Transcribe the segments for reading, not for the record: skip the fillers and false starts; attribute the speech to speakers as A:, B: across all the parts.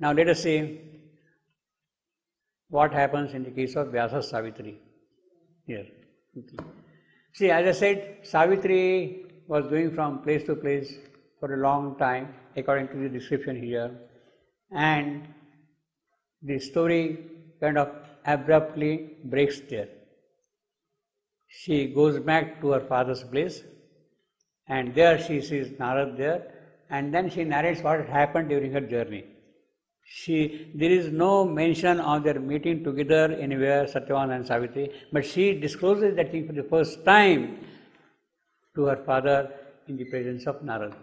A: Now let us see what happens in the case of Vyasa Savitri here. See, as I said, Savitri was going from place to place for a long time, according to the description here, and the story kind of abruptly breaks there. She goes back to her father's place, and there she sees Narad there, and then she narrates what had happened during her journey. There is no mention of their meeting together anywhere, Satyavan and Savitri, but she discloses that thing for the first time to her father in the presence of Narad.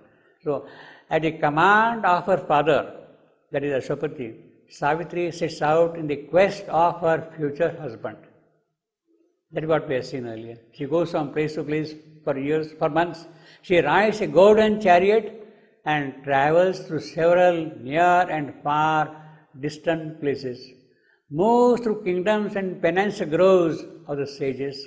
A: So, at the command of her father, that is Ashwapati, Savitri sets out in the quest of her future husband. That is what we have seen earlier. She goes from place to place for years, for months. She rides a golden chariot and travels through several near and far distant places, moves through kingdoms and penance groves of the sages.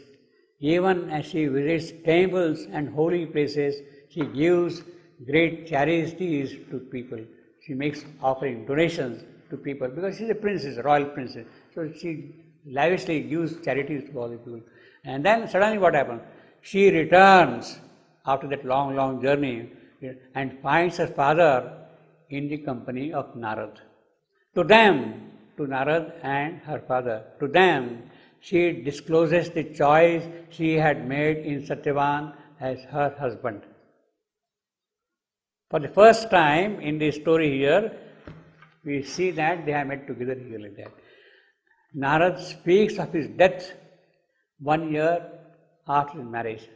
A: Even as she visits temples and holy places, she gives great charities to people. She makes offering, donations to people, because she is a princess, a royal princess. So she lavishly gives charities to all the people. And then suddenly what happens? She returns after that long journey and finds her father in the company of Narad. To Narad and her father, to them, she discloses the choice she had made in Satyavan as her husband. For the first time in the story here, we see that they have met together here like that. Narad speaks of his death 1 year after his marriage,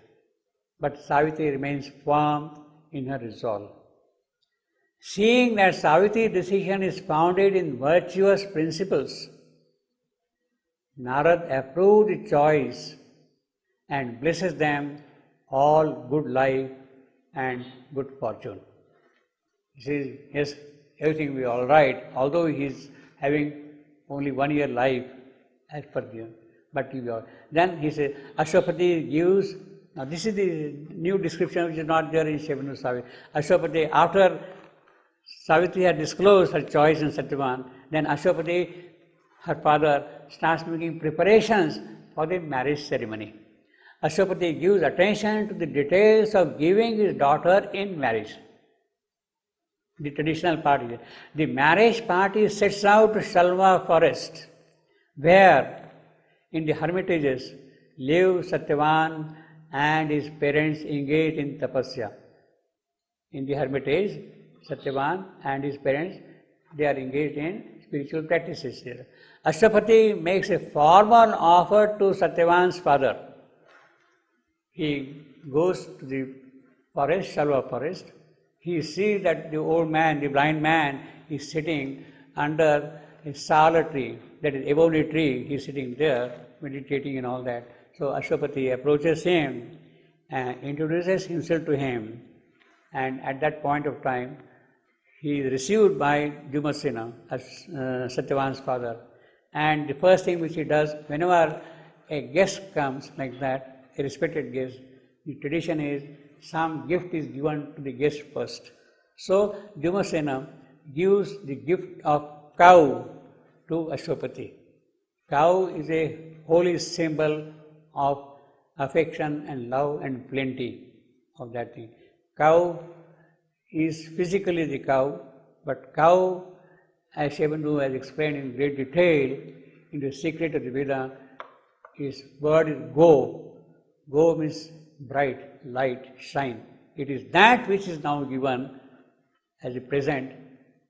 A: but Savitri remains firm in her resolve. Seeing that Savitri's decision is founded in virtuous principles, Narad approved the choice and blesses them all good life and good fortune. He says, yes, everything will be all right, although he is having only 1 year life as per the, but he will. Then he says, Ashwapati gives. Now this is the new description which is not there in Shevanu Savitri. Ashwapati, after Savitri had disclosed her choice in Satyavan, then Ashwapati, her father, starts making preparations for the marriage ceremony. Ashwapati gives attention to the details of giving his daughter in marriage. The traditional party. The marriage party sets out to Shalva forest, where in the hermitages live Satyavan and his parents engaged in tapasya. In the hermitage, Satyavan and his parents, they are engaged in spiritual practices here. Ashwapati makes a formal offer to Satyavan's father. He goes to the forest, Shalva forest. He sees that the old man, the blind man, is sitting under a sala tree, that is ebony tree. He is sitting there, meditating and all that. So Ashwapati approaches him and introduces himself to him, and at that point of time, he is received by Dhumasena, as Satyavan's father. And the first thing which he does, whenever a guest comes like that, a respected guest, the tradition is some gift is given to the guest first. So Dhumasena gives the gift of cow to Ashwapati. Cow is a holy symbol of affection and love and plenty of that thing. Cow is physically the cow, but cow, as Shevanu has explained in great detail in the secret of the Veda, his word is go. Go means bright, light, shine. It is that which is now given as a present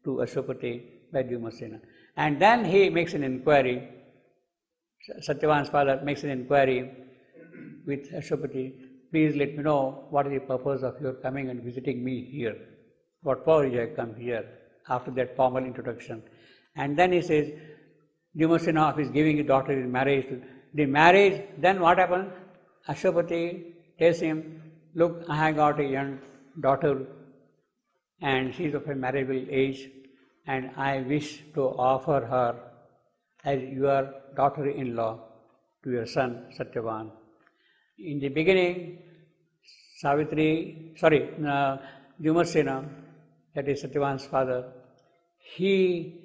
A: to Ashwapati by Dhumasena. And then he makes an inquiry. Satyavan's father makes an inquiry with Ashwapati. Please let me know what is the purpose of your coming and visiting me here. What for you have come here? After that formal introduction. And then he says, Dhumasena is giving his daughter in marriage. The marriage, then what happens? Ashwapati tells him, look, I have got a young daughter and she is of a marriageable age, and I wish to offer her as your daughter-in-law to your son Satyavan. In the beginning, Dhumasena, that is Satyavan's father, he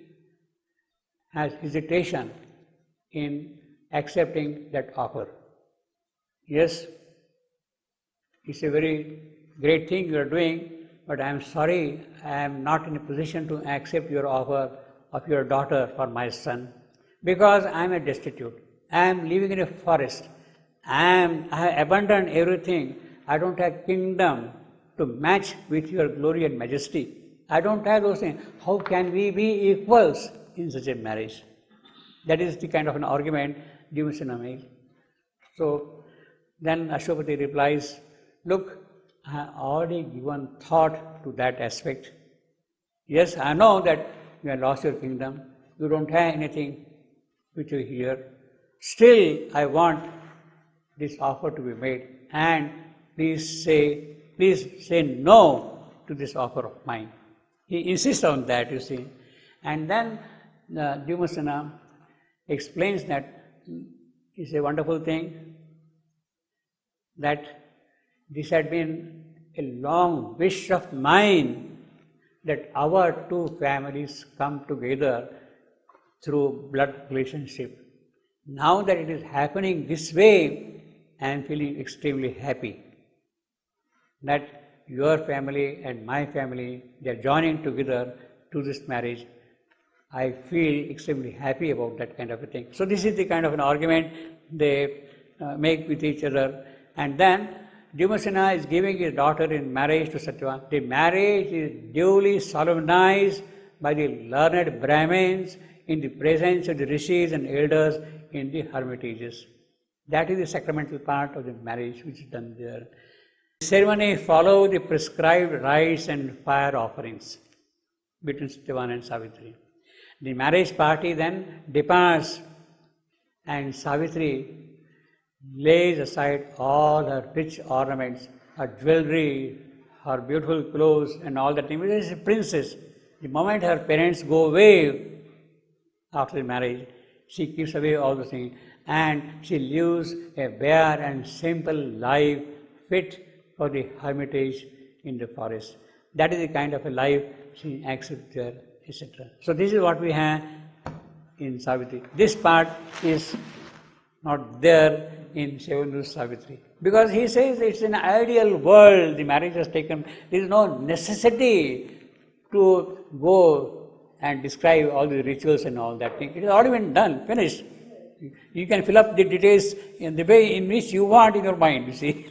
A: has hesitation in accepting that offer. Yes, it's a very great thing you are doing, but I am sorry, I am not in a position to accept your offer of your daughter for my son, because I am a destitute. I am living in a forest. I have abandoned everything. I don't have kingdom to match with your glory and majesty. I don't have those things. How can we be equals in such a marriage? That is the kind of an argument Dimasena makes. So then Ashwapati replies, look, I have already given thought to that aspect. Yes, I know that you have lost your kingdom. You don't have anything which you hear. Still, I want this offer to be made, and please say no to this offer of mine. He insists on that, you see. And then Dimasena explains that it's a wonderful thing that this had been a long wish of mine that our two families come together through blood relationship. Now that it is happening this way, I am feeling extremely happy that your family and my family, they are joining together to this marriage. I feel extremely happy about that kind of a thing. So this is the kind of an argument they make with each other. And then Dimasena is giving his daughter in marriage to Satyavama. The marriage is duly solemnized by the learned Brahmins in the presence of the rishis and elders in the hermitages. That is the sacramental part of the marriage which is done there. The ceremony follows the prescribed rites and fire offerings between Satyavama and Savitri. The marriage party then departs, and Savitri lays aside all her rich ornaments, her jewelry, her beautiful clothes and all that. She is a princess. The moment her parents go away after the marriage, she keeps away all those things, and she lives a bare and simple life fit for the hermitage in the forest. That is the kind of a life she accepts there, etc. So this is what we have in Savitri. This part is not there in Shivanu's Savitri, because he says it's an ideal world, the marriage has taken, there is no necessity to go and describe all the rituals and all that thing. It has already been done, finished. You can fill up the details in the way in which you want in your mind, you see.